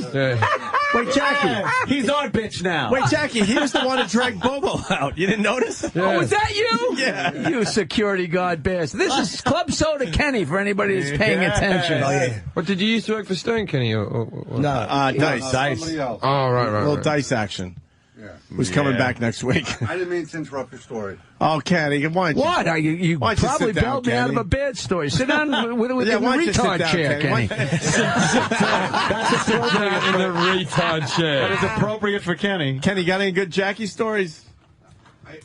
[SPEAKER 2] Wait, Jackie.
[SPEAKER 4] He's our bitch now.
[SPEAKER 2] Wait, Jackie, he was the one who dragged Bobo out. You didn't notice?
[SPEAKER 3] Oh, was that you?
[SPEAKER 2] Yeah.
[SPEAKER 3] You security guard bastard. This is Club Soda Kenny for anybody who's paying attention.
[SPEAKER 1] Oh, yeah.
[SPEAKER 5] What, did you used to work for Stern, Kenny? Or?
[SPEAKER 2] No, Dice.
[SPEAKER 5] Somebody else. Oh, right.
[SPEAKER 2] A little Dice action. Yeah. Who's coming back next week?
[SPEAKER 8] I didn't mean to interrupt your story.
[SPEAKER 2] Oh, Kenny, why don't you...
[SPEAKER 3] What? You probably bailed me out of a bad story. Sit down with the retard chair, Kenny.
[SPEAKER 4] That's appropriate
[SPEAKER 5] in the retard chair.
[SPEAKER 4] That is appropriate for Kenny.
[SPEAKER 2] Kenny, got any good Jackie stories?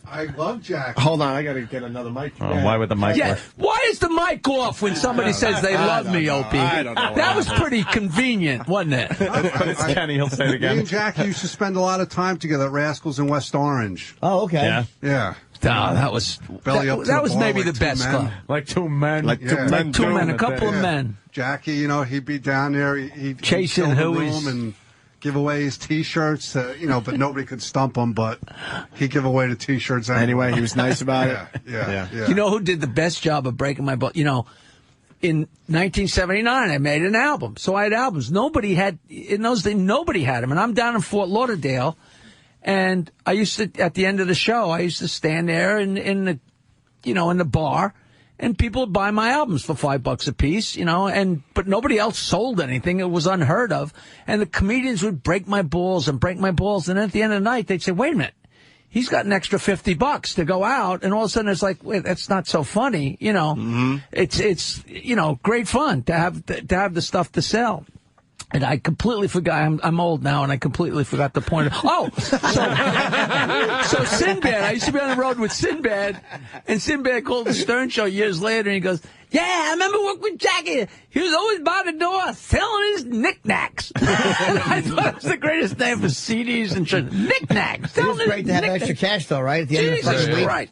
[SPEAKER 8] I love Jackie.
[SPEAKER 2] Hold on, I got to get another mic.
[SPEAKER 4] Why would the mic work?
[SPEAKER 3] Why is the mic off when somebody says they love me, Opie?
[SPEAKER 2] I don't know.
[SPEAKER 3] That was pretty convenient, wasn't it?
[SPEAKER 4] But it's Kenny, he'll say it again.
[SPEAKER 8] Me and Jackie used to spend a lot of time together at Rascals in West Orange.
[SPEAKER 1] Oh, okay.
[SPEAKER 8] Yeah.
[SPEAKER 3] No, that was maybe the best club.
[SPEAKER 4] Like two men.
[SPEAKER 3] Like two men, a couple of men.
[SPEAKER 8] Jackie, he'd be down there. He'd
[SPEAKER 3] chasing
[SPEAKER 8] Hooey's and give away his T-shirts, but nobody could stump him, but he'd give away the T-shirts anyway.
[SPEAKER 2] He was nice about it.
[SPEAKER 8] Yeah.
[SPEAKER 3] You know who did the best job of breaking my butt? In 1979, I made an album. So I had albums. Nobody had, in those days, nobody had them. And I'm down in Fort Lauderdale, and I used to, at the end of the show, I used to stand there in the bar, and people would buy my albums for $5 a piece, but nobody else sold anything. It was unheard of. And the comedians would break my balls. And then at the end of the night, they'd say, wait a minute, he's got an extra $50 to go out. And all of a sudden it's like, wait, that's not so funny. It's great fun to have the stuff to sell. And I completely forgot. I'm old now, and I completely forgot the point. So Sinbad. I used to be on the road with Sinbad, and Sinbad called the Stern Show years later, and he goes, "Yeah, I remember working with Jackie. He was always by the door selling his knick-knacks." And I thought it was the greatest name for CDs and shit. Knick-knacks.
[SPEAKER 1] It was great to have extra cash, though, right? At the end of the first week.
[SPEAKER 3] Right.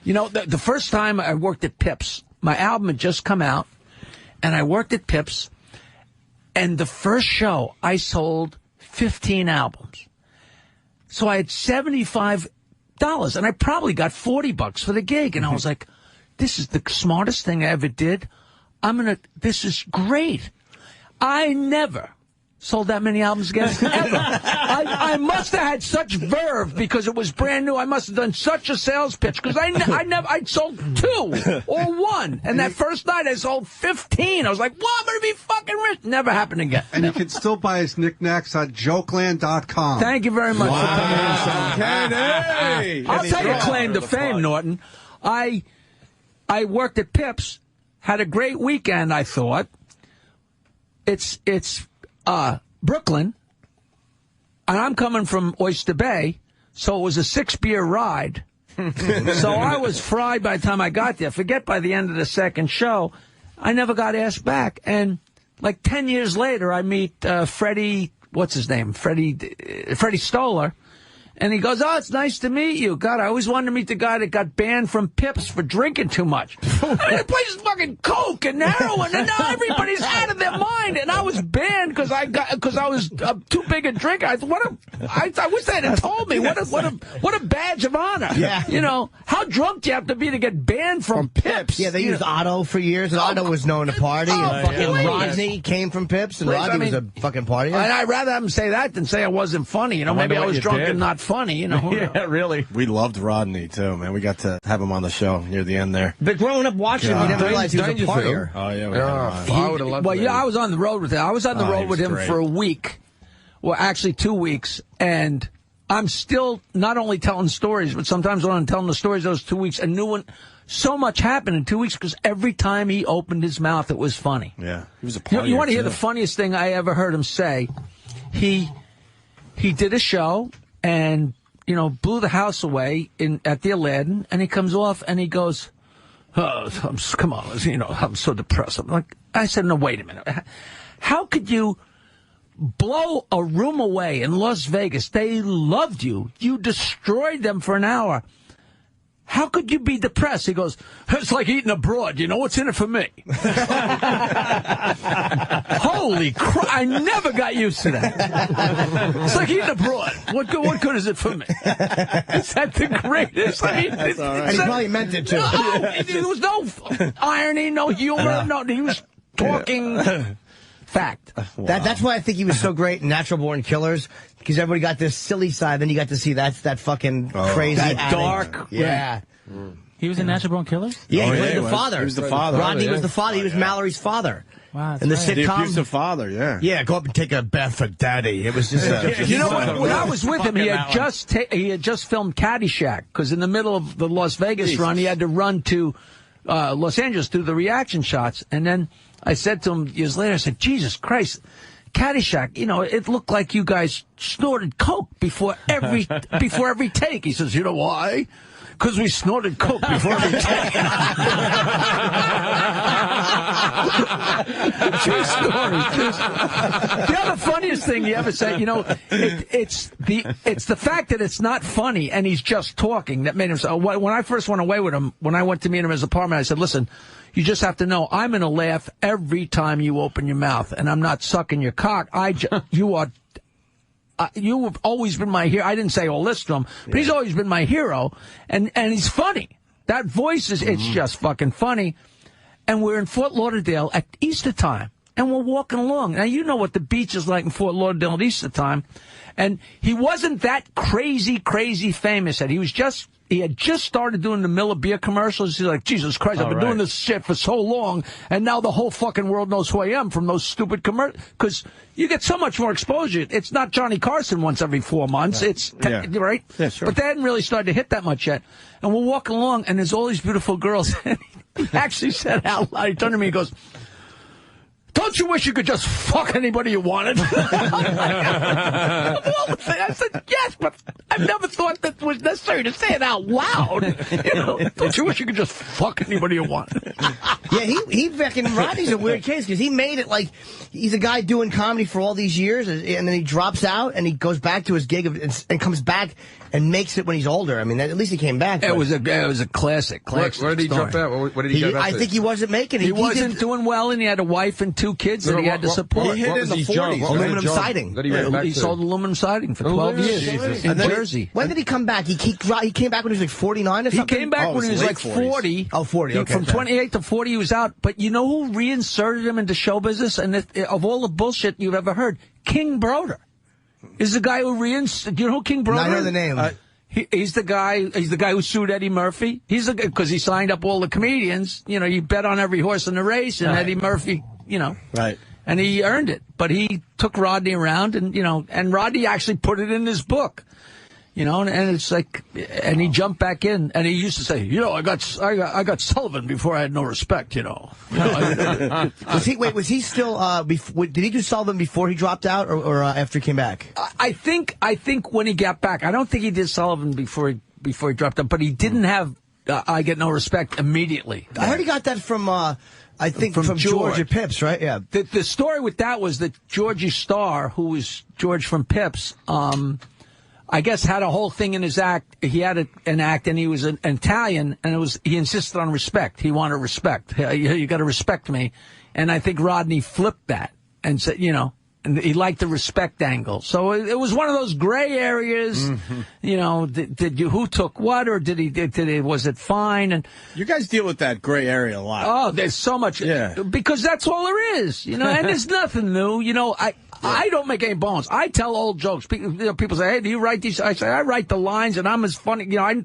[SPEAKER 3] The first time I worked at Pips, my album had just come out, and I worked at Pips. And the first show, I sold 15 albums. So I had $75, and I probably got $40 for the gig. And I was like, this is the smartest thing I ever did. This is great. I never sold that many albums again, ever. I must have had such verve because it was brand new. I must have done such a sales pitch because I sold 2 or 1. And that first night I sold 15. I was like, well, I'm going to be fucking rich. Never happened again.
[SPEAKER 8] And you can still buy his knickknacks at Jokeland.com.
[SPEAKER 3] Thank you very much for coming in.
[SPEAKER 2] Kenny!
[SPEAKER 3] I'll take a claim to fame, Norton. I worked at Pips, had a great weekend, I thought. Brooklyn, and I'm coming from Oyster Bay, so it was a 6-beer ride. So I was fried by the time I got there. Forget by the end of the second show, I never got asked back. And like 10 years later, I meet Freddie, what's his name? Freddie Stoller. And he goes, oh, it's nice to meet you. God, I always wanted to meet the guy that got banned from Pips for drinking too much. I mean, the place is fucking coke and heroin, and now everybody's out of their mind. And I was banned because I was too big a drinker. I wish they had told me. What a badge of honor. Yeah. You know, how drunk do you have to be to get banned from Pips?
[SPEAKER 1] Yeah, they used Otto for years, and Otto was known to party. And fucking Rodney came from Pips, and Rodney was a fucking partier.
[SPEAKER 3] And I'd rather have him say that than say I wasn't funny. You know, maybe I was drunk and not funny, you know.
[SPEAKER 2] Yeah, really. We loved Rodney, too, man. We got to have him on the show near the end there.
[SPEAKER 1] But growing up watching him, we never realized he was a partier.
[SPEAKER 2] Oh, yeah. I would have loved
[SPEAKER 3] Well, yeah, I was on the road with him. I was on the road with him for a week. Well, actually 2 weeks. And I'm still not only telling stories, but sometimes when I'm telling the stories those 2 weeks, a new one. So much happened in 2 weeks because every time he opened his mouth, it was funny.
[SPEAKER 2] Yeah. He was a partier,
[SPEAKER 3] you want to hear the funniest thing I ever heard him say? He did a show and, you know, blew the house away at the Aladdin, and he comes off and he goes, oh, come on, you know, I'm so depressed. I said, no, wait a minute. How could you blow a room away in Las Vegas? They loved you. You destroyed them for an hour. How could you be depressed? He goes, it's like eating abroad. You know what's in it for me? Holy crap. I never got used to that. It's like eating abroad. What good is it for me? Is that the greatest? I mean,
[SPEAKER 1] that's all right. And he probably meant it, too.
[SPEAKER 3] No, there was no irony, no humor. No, he was talking fact.
[SPEAKER 1] Wow. That's why I think he was so great in Natural Born Killers, because everybody got this silly side, then you got to see that fucking crazy,
[SPEAKER 3] that dark.
[SPEAKER 1] Yeah.
[SPEAKER 7] He was in Natural Born Killers?
[SPEAKER 1] Yeah, he played the father.
[SPEAKER 2] He was the father.
[SPEAKER 1] Rodney was the father. He was Mallory's father.
[SPEAKER 7] Wow,
[SPEAKER 1] and the
[SPEAKER 7] right.
[SPEAKER 1] sitcom.
[SPEAKER 2] The abusive father, yeah.
[SPEAKER 1] Yeah, go up and take a bath for daddy. It was just
[SPEAKER 3] you know what? When I was with him, he had just filmed Caddyshack, because in the middle of the Las Vegas run, he had to run to Los Angeles to do the reaction shots. And then I said to him years later, I said, Jesus Christ, Caddyshack, you know, it looked like you guys snorted coke before every take. He says, you know why? Because we snorted coke before every take. True story. The other funniest thing he ever said, you know, it's the fact that it's not funny and he's just talking that made him. So when I first went away with him, when I went to meet him in his apartment, I said, listen, you just have to know I'm going to laugh every time you open your mouth, and I'm not sucking your cock. You have always been my hero. I didn't say all this to him, but he's always been my hero, and he's funny. That voice it's just fucking funny. And we're in Fort Lauderdale at Easter time, and we're walking along. Now, you know what the beach is like in Fort Lauderdale at Easter time. And he wasn't that crazy famous yet. He had just started doing the Miller Beer commercials. He's like, Jesus Christ, I've been doing this shit for so long, and now the whole fucking world knows who I am from those stupid commercials. Because you get so much more exposure. It's not Johnny Carson once every 4 months. Right. It's right?
[SPEAKER 2] Yeah, sure.
[SPEAKER 3] But they hadn't really started to hit that much yet. And we're walking along, and there's all these beautiful girls. And he actually said out loud, he turned to me and goes, don't you wish you could just fuck anybody you wanted? I said, yes, but I've never thought that was necessary to say it out loud. You know, don't you wish you could just fuck anybody you wanted?
[SPEAKER 1] Yeah, he fucking Rodney's a weird case because he made it like he's a guy doing comedy for all these years, and then he drops out and he goes back to his gig and comes back and makes it when he's older. I mean, at least he came back.
[SPEAKER 3] It was a classic.
[SPEAKER 5] Where did he drop out? What did he go back
[SPEAKER 1] I
[SPEAKER 5] to?
[SPEAKER 1] think he wasn't making it.
[SPEAKER 3] He wasn't doing well, and he had a wife and 2 kids that he had to support.
[SPEAKER 1] He hit in the 40s. Aluminum siding.
[SPEAKER 3] He sold aluminum siding for 12 years in Jersey.
[SPEAKER 1] When did he come back? He came back when he was like 49 or something?
[SPEAKER 3] He came back when he was like 40.
[SPEAKER 1] Oh, 40, okay.
[SPEAKER 3] From 28 to 40, he was out. But you know who reinserted him into show business? And of all the bullshit you've ever heard, King Broder is the guy who reinserted. Do you know who King Broder is?
[SPEAKER 1] I know the name.
[SPEAKER 3] He's the guy who sued Eddie Murphy. Because he signed up all the comedians. You know, you bet on every horse in the race, and Eddie Murphy, you know.
[SPEAKER 2] Right.
[SPEAKER 3] And he earned it. But he took Rodney around, and, you know, and Rodney actually put it in his book. You know, and it's like, and he jumped back in, and he used to say, you know, I got Sullivan before I had no respect, you know.
[SPEAKER 1] Was he still, did he do Sullivan before he dropped out or after he came back?
[SPEAKER 3] I think when he got back, I don't think he did Sullivan before he dropped out, but he didn't have I Get No Respect immediately.
[SPEAKER 1] I heard he got that from, I think from George at Pips, right? Yeah.
[SPEAKER 3] The story with that was that Georgie Starr, who was George from Pips, I guess had a whole thing in his act. He had an act, and he was an Italian, and he insisted on respect. He wanted respect. You got to respect me. And I think Rodney flipped that and said, you know, and he liked the respect angle. So it was one of those gray areas. You know, who took what, or was it fine? And
[SPEAKER 2] you guys deal with that gray area a lot.
[SPEAKER 3] Oh, there's so much. Yeah. Because that's all there is. You know, and there's nothing new. You know, I don't make any bones. I tell old jokes. People say, hey, do you write these? I say, I write the lines, and I'm as funny. You know,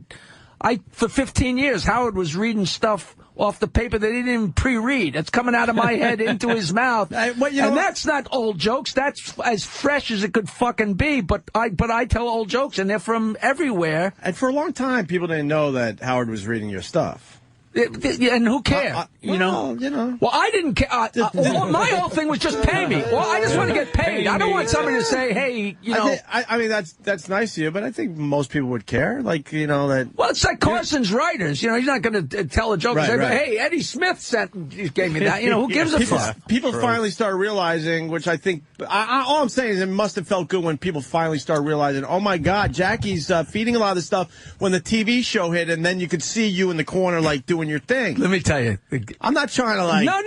[SPEAKER 3] I for 15 years, Howard was reading stuff off the paper that he didn't even pre-read. It's coming out of my head into his mouth. That's not old jokes. That's as fresh as it could fucking be. But I tell old jokes, and they're from everywhere.
[SPEAKER 2] And for a long time, people didn't know that Howard was reading your stuff.
[SPEAKER 3] And who cared? You know. Well, I didn't care. My whole thing was just pay me. Well, I just want to get paid. I don't want somebody to say, "Hey, you know."
[SPEAKER 2] I mean, that's nice of you, but I think most people would care. Like, you know that.
[SPEAKER 3] Well, it's like Carson's writers. You know, he's not going to tell a joke and say,
[SPEAKER 2] right.
[SPEAKER 3] "Hey, Eddie Smith gave me that." You know, who gives a fuck?
[SPEAKER 2] People finally start realizing, which I think. All I'm saying is, it must have felt good when people finally start realizing, oh my God, Jackie's feeding a lot of this stuff when the TV show hit, and then you could see you in the corner like doing your thing.
[SPEAKER 3] Let me tell you.
[SPEAKER 2] I'm not trying to like.
[SPEAKER 3] No.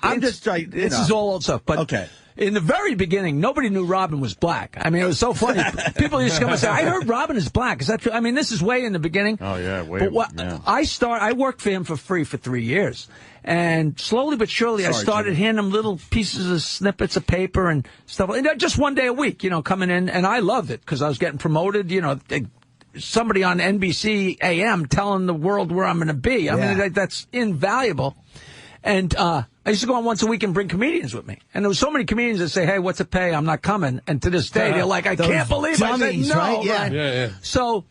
[SPEAKER 2] I'm just trying.
[SPEAKER 3] This is all old stuff. But
[SPEAKER 2] okay.
[SPEAKER 3] In the very beginning, nobody knew Robin was black. I mean, it was so funny. People used to come and say, I heard Robin is black. Is that true? I mean, this is way in the beginning.
[SPEAKER 4] Oh, yeah,
[SPEAKER 3] I worked for him for free for 3 years. And slowly but surely, I started handing him little pieces of snippets of paper and stuff. And just one day a week, you know, coming in. And I loved it because I was getting promoted, you know. Somebody on NBC AM telling the world where I'm going to be. I mean, that's invaluable. And I used to go on once a week and bring comedians with me. And there was so many comedians that say, hey, what's it pay? I'm not coming. And to this day, they're like, I can't believe it. I said, no.
[SPEAKER 1] Right? Yeah.
[SPEAKER 3] Right?
[SPEAKER 5] Yeah.
[SPEAKER 3] So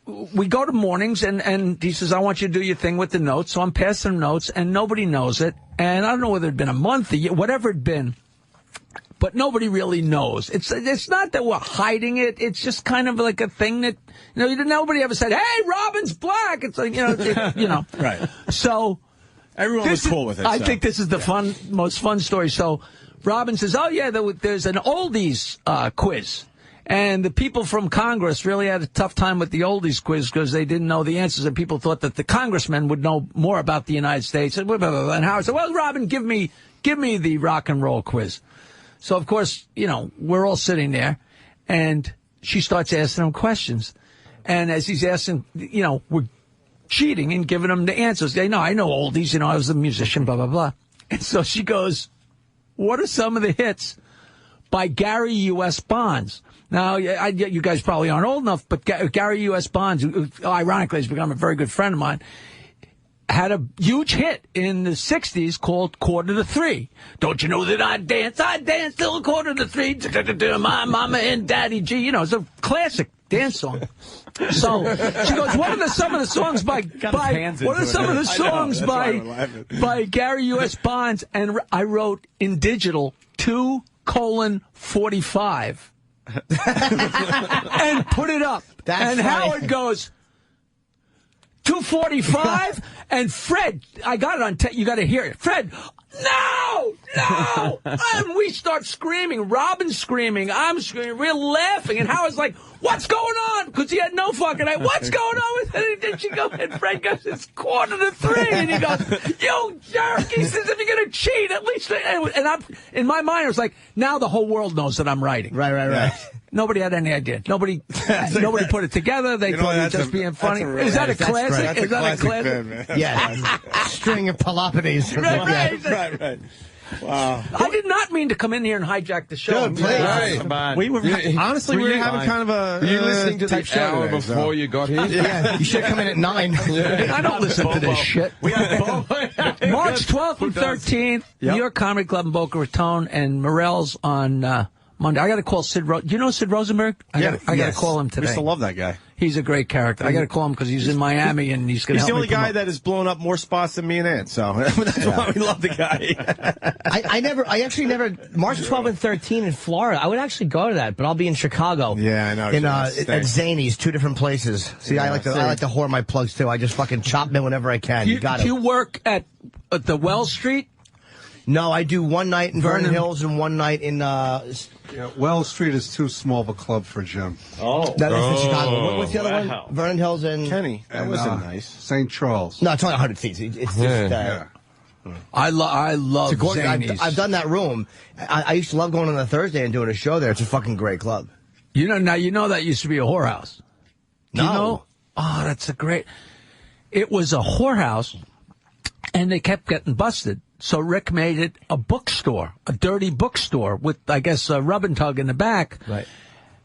[SPEAKER 3] we go to mornings, and he says, I want you to do your thing with the notes. So I'm passing notes, and nobody knows it. And I don't know whether it had been a month, a year, whatever it had been. But nobody really knows. It's not that we're hiding it. It's just kind of like a thing that, you know, nobody ever said, hey, Robin's black. It's like, you know.
[SPEAKER 2] Right.
[SPEAKER 3] So.
[SPEAKER 2] Everyone was cool with it.
[SPEAKER 3] I think this is the most fun story. So Robin says, oh, yeah, there's an oldies quiz. And the people from Congress really had a tough time with the oldies quiz because they didn't know the answers, and people thought that the congressmen would know more about the United States. And Howard said, well, Robin, give me the rock and roll quiz. So, of course, you know, we're all sitting there, and she starts asking him questions. And as he's asking, you know, we're cheating and giving him the answers. They know, I know oldies, you know, I was a musician, blah, blah, blah. And so she goes, what are some of the hits by Gary U.S. Bonds? Now, you guys probably aren't old enough, but Gary U.S. Bonds, who ironically has become a very good friend of mine, had a huge hit in the 60s called Quarter to Three. Don't you know that I dance till 2:45. My mama and daddy G. You know, it's a classic dance song. So she goes, what are some of the songs by Gary U.S. Bonds? And I wrote in digital 2:45 and put it up. And Howard goes, 2:45, and Fred, I got it on tape. You got to hear it. Fred, no! And we start screaming. Robin's screaming. I'm screaming. We're laughing. And Howard's like, what's going on? Because he had no fucking idea. What's going on with it? And she goes, and Fred goes, it's 2:45. And he goes, you jerk. He says, if you're going to cheat, at least. And I'm, in my mind, I was like, now the whole world knows that I'm writing.
[SPEAKER 1] Right.
[SPEAKER 3] Nobody had any idea. Nobody put it together. They thought it was just being funny. Is that a classic?
[SPEAKER 2] Is that a classic?
[SPEAKER 1] Yeah. String of Peloponnese.
[SPEAKER 2] Right. Wow.
[SPEAKER 3] I did not mean to come in here and hijack the show.
[SPEAKER 1] Good, please.
[SPEAKER 2] We were honestly having kind of a.
[SPEAKER 5] Were you listening to the hour
[SPEAKER 2] today,
[SPEAKER 5] before you got here?
[SPEAKER 1] Yeah, you should come in at 9.
[SPEAKER 3] I don't listen to this shit. March 12th and 13th, New York Comedy Club in Boca Raton, and Morel's on Monday. I got to call Sid. Do you know Sid Rosenberg? I got to call him today.
[SPEAKER 2] We still love that guy.
[SPEAKER 3] He's a great character. I got to call him because he's in Miami and he's going to help me.
[SPEAKER 2] He's the only guy that has blown up more spots than me and Ant, so that's why we love the guy.
[SPEAKER 1] I actually never, March 12 and 13 in Florida, I would actually go to that, but I'll be in Chicago.
[SPEAKER 2] Yeah, I know.
[SPEAKER 1] At Zany's, 2 different places. See, I like to whore my plugs, too. I just fucking chop them whenever I can. You got it.
[SPEAKER 3] Do you work at the Wells Street?
[SPEAKER 1] No, I do one night in Vernon Hills and one night in...
[SPEAKER 8] Wells Street is too small of a club for Jim.
[SPEAKER 1] Oh. That's in Chicago. What's the other one? Vernon Hills and...
[SPEAKER 2] Kenny. That wasn't nice.
[SPEAKER 8] St. Charles.
[SPEAKER 1] No, it's only 100 seats. It's just...
[SPEAKER 3] I love Zany's.
[SPEAKER 1] I've done that room. I used to love going on a Thursday and doing a show there. It's a fucking great club.
[SPEAKER 3] You know that used to be a whorehouse.
[SPEAKER 1] No.
[SPEAKER 3] You know? Oh, that's a great... It was a whorehouse, and they kept getting busted. So Rick made it a bookstore, a dirty bookstore with, I guess, a rub and tug in the back.
[SPEAKER 1] Right.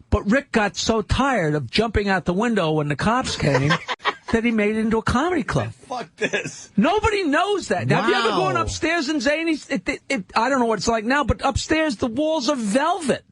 [SPEAKER 3] But Rick got so tired of jumping out the window when the cops came that he made it into a comedy club.
[SPEAKER 2] Fuck this.
[SPEAKER 3] Nobody knows that.
[SPEAKER 1] Wow.
[SPEAKER 3] Have you ever gone upstairs in Zany's? I don't know what it's like now, but upstairs the walls are velvet.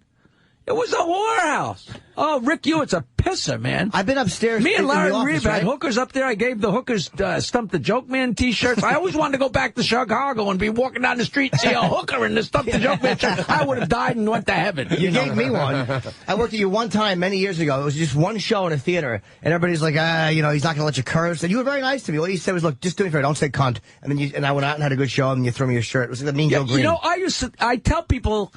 [SPEAKER 3] It was a whorehouse. Oh, Rick Hewitt's a pisser, man.
[SPEAKER 1] I've been upstairs.
[SPEAKER 3] Me and Larry
[SPEAKER 1] Reeve
[SPEAKER 3] had hookers up there. I gave the hookers Stump the Jokeman T-shirts. I always wanted to go back to Chicago and be walking down the street and see a hooker in the Stump the Jokeman shirt. I would have died and went to heaven.
[SPEAKER 1] You gave me one. I worked at you one time many years ago. It was just one show in a theater, and everybody's like, he's not going to let you curse. And you were very nice to me. All you said was, look, just do me a favor, don't say cunt. And then I went out and had a good show, and you threw me your shirt. It was like the Mean Joe Green.
[SPEAKER 3] I tell people...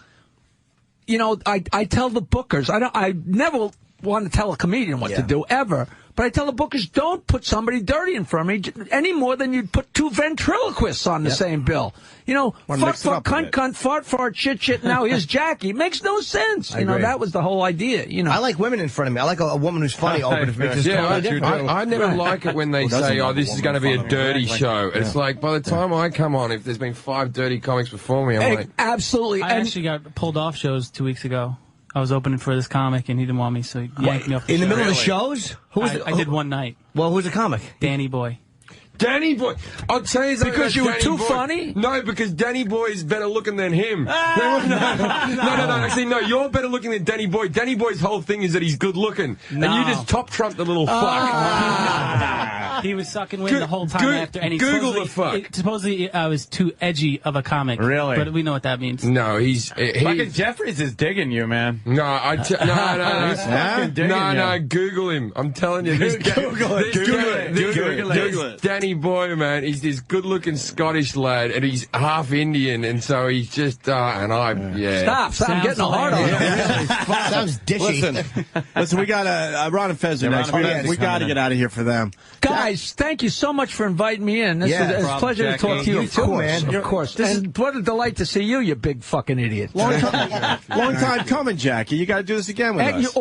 [SPEAKER 3] I tell the bookers, I never want to tell a comedian what to do, ever. But I tell the bookers, don't put somebody dirty in front of me any more than you'd put 2 ventriloquists on the same bill. Fart, cunt, fart, shit, now here's Jackie. It makes no sense. That was the whole idea. I
[SPEAKER 1] like women in front of me. I like a woman who's funny open if it's totally different.
[SPEAKER 5] I never like it when they say, this is going to be a dirty show. It's like, by the time I come on, if there's been 5 dirty comics before me, I'm like...
[SPEAKER 3] Absolutely.
[SPEAKER 7] I actually got pulled off shows 2 weeks ago. I was opening for this comic, and he didn't want me, so he yanked me off the show.
[SPEAKER 1] In the middle of the shows?
[SPEAKER 7] I did one night.
[SPEAKER 1] Well, who's the comic?
[SPEAKER 7] Danny Boy.
[SPEAKER 5] Danny Boy. I'll tell you something.
[SPEAKER 3] Because you were too
[SPEAKER 5] Boy.
[SPEAKER 3] funny?
[SPEAKER 5] No, because Danny Boy is better looking than him. No. Actually, no, you're better looking than Danny Boy. Danny Boy's whole thing is that he's good looking. No. And you just top-trumped the little fuck.
[SPEAKER 7] He was sucking wind the whole time after. And
[SPEAKER 5] Google the fuck.
[SPEAKER 7] Supposedly, I was too edgy of a comic.
[SPEAKER 4] Really?
[SPEAKER 7] But we know what that means.
[SPEAKER 5] No,
[SPEAKER 4] Fucking Jeffries is digging you, man.
[SPEAKER 5] No, He's fucking digging you. No, Google him. I'm telling you.
[SPEAKER 2] Google it.
[SPEAKER 5] Danny Boy, man. He's this good-looking Scottish lad, and he's half Indian, and so he's just, Stop. I'm
[SPEAKER 3] getting a hard on him.
[SPEAKER 1] Sounds dishy.
[SPEAKER 2] Listen, we got Ron and Fez next. We got to get out of here for them.
[SPEAKER 3] Guys, thank you so much for inviting me in. It's a pleasure to talk to you. Of course. And what a delight to see you, you big fucking idiot.
[SPEAKER 2] Long time coming, Jackie. You got to do this again with us.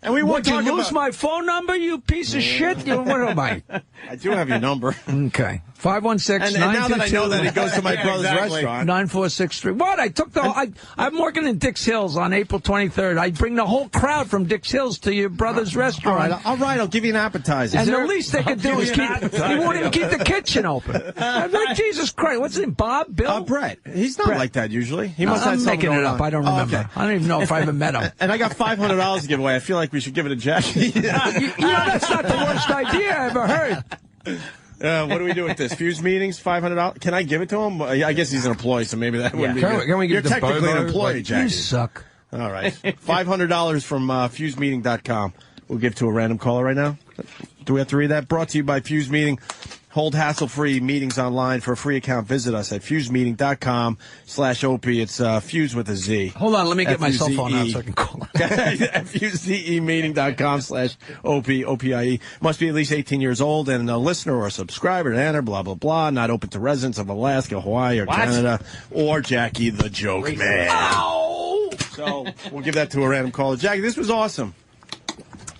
[SPEAKER 3] And we want you lose my phone number, you piece of shit? What am I?
[SPEAKER 2] I do have your number.
[SPEAKER 3] Okay. 516-922.
[SPEAKER 2] And now that I know that it goes to my brother's restaurant.
[SPEAKER 3] 9463. What? I'm working in Dix Hills on April 23rd. I bring the whole crowd from Dix Hills to your brother's restaurant.
[SPEAKER 2] All right. I'll give you an appetizer.
[SPEAKER 3] And the least they could do is he won't even keep the kitchen open. I'm like, Jesus Christ. What's his name? Bob? Bill?
[SPEAKER 2] Brett. He's not like that usually. He must have something
[SPEAKER 3] making it up.
[SPEAKER 2] on.
[SPEAKER 3] I don't remember.
[SPEAKER 2] Okay.
[SPEAKER 3] I don't even know if I ever met him.
[SPEAKER 2] And I got $500 to give away. I feel like we should give it to Jackie.
[SPEAKER 3] That's not the worst idea I ever heard.
[SPEAKER 2] What do we do with this? Fuse meetings, $500. Can I give it to him? I guess he's an employee, so maybe that wouldn't be good.
[SPEAKER 5] Can we give
[SPEAKER 2] You're
[SPEAKER 5] it to
[SPEAKER 2] technically
[SPEAKER 5] Bobo?
[SPEAKER 2] an employee, Jackie.
[SPEAKER 3] You suck.
[SPEAKER 2] All right. $500 from FuseMeeting.com. We'll give to a random caller right now. Do we have to read that? Brought to you by Fuse Meeting. Hold hassle-free meetings online. For a free account, visit us at FuseMeeting.com/Opie. It's Fuse with a Z.
[SPEAKER 3] Hold on, let me get my cell phone out so I can call it.
[SPEAKER 2] FuseMeeting.com/Opie, O-P-I-E. Must be at least 18 years old and a listener or a subscriber to enter, blah, blah, blah. Not open to residents of Alaska, Hawaii, or Canada, or Jackie the Jokeman.
[SPEAKER 3] Ow!
[SPEAKER 2] So we'll give that to a random caller. Jackie, this was awesome.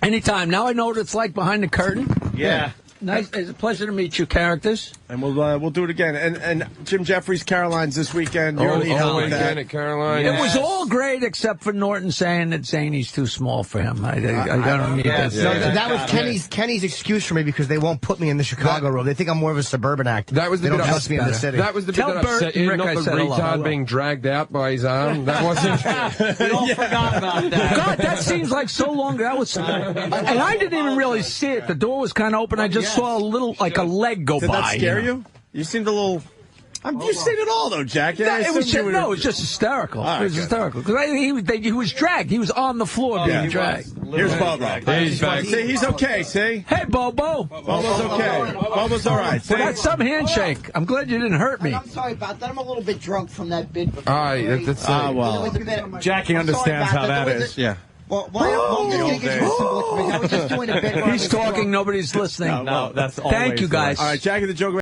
[SPEAKER 3] Anytime. Now I know what it's like behind the curtain.
[SPEAKER 4] Yeah.
[SPEAKER 3] Nice. It's a pleasure to meet you, characters.
[SPEAKER 2] And we'll do it again. And Jim Jeffries, Caroline's this weekend. You don't need help with that.
[SPEAKER 5] At Caroline.
[SPEAKER 3] It was all great except for Norton saying that Zany's too small for him. I don't need that.
[SPEAKER 1] No, that was Kenny's excuse for me because they won't put me in the Chicago room. They think I'm more of a suburban act.
[SPEAKER 5] That was the
[SPEAKER 1] they
[SPEAKER 5] bit
[SPEAKER 1] don't trust me in the city.
[SPEAKER 5] That was the bit that upset you, not the retard being dragged out by his arm. That wasn't.
[SPEAKER 4] We all forgot about that.
[SPEAKER 3] God, that seems like so long. That was, and I didn't even really see it. The door was kind of open. I just saw a little, like a leg go by.
[SPEAKER 2] Did that scare you? You seemed a little. You've seen it all, though, Jack. Yeah,
[SPEAKER 3] it was just hysterical. It was hysterical. Because he was dragged. He was on the floor being dragged.
[SPEAKER 2] Here's Bobo.
[SPEAKER 5] He's back.
[SPEAKER 2] See, he's okay, see?
[SPEAKER 3] Hey, Bobo.
[SPEAKER 2] Bobo's okay. Bobo's all right.
[SPEAKER 3] Well, that's some handshake. I'm glad you didn't hurt me.
[SPEAKER 6] I'm sorry about that. I'm a little bit drunk from that bid before.
[SPEAKER 5] All right, that's
[SPEAKER 2] well.
[SPEAKER 4] Jackie understands how that is.
[SPEAKER 2] Yeah.
[SPEAKER 6] Well, I was just doing a bit.
[SPEAKER 3] He's talking. Nobody's listening.
[SPEAKER 4] No, that's always
[SPEAKER 3] Thank you, guys.
[SPEAKER 2] All right, Jackie the Jokeman.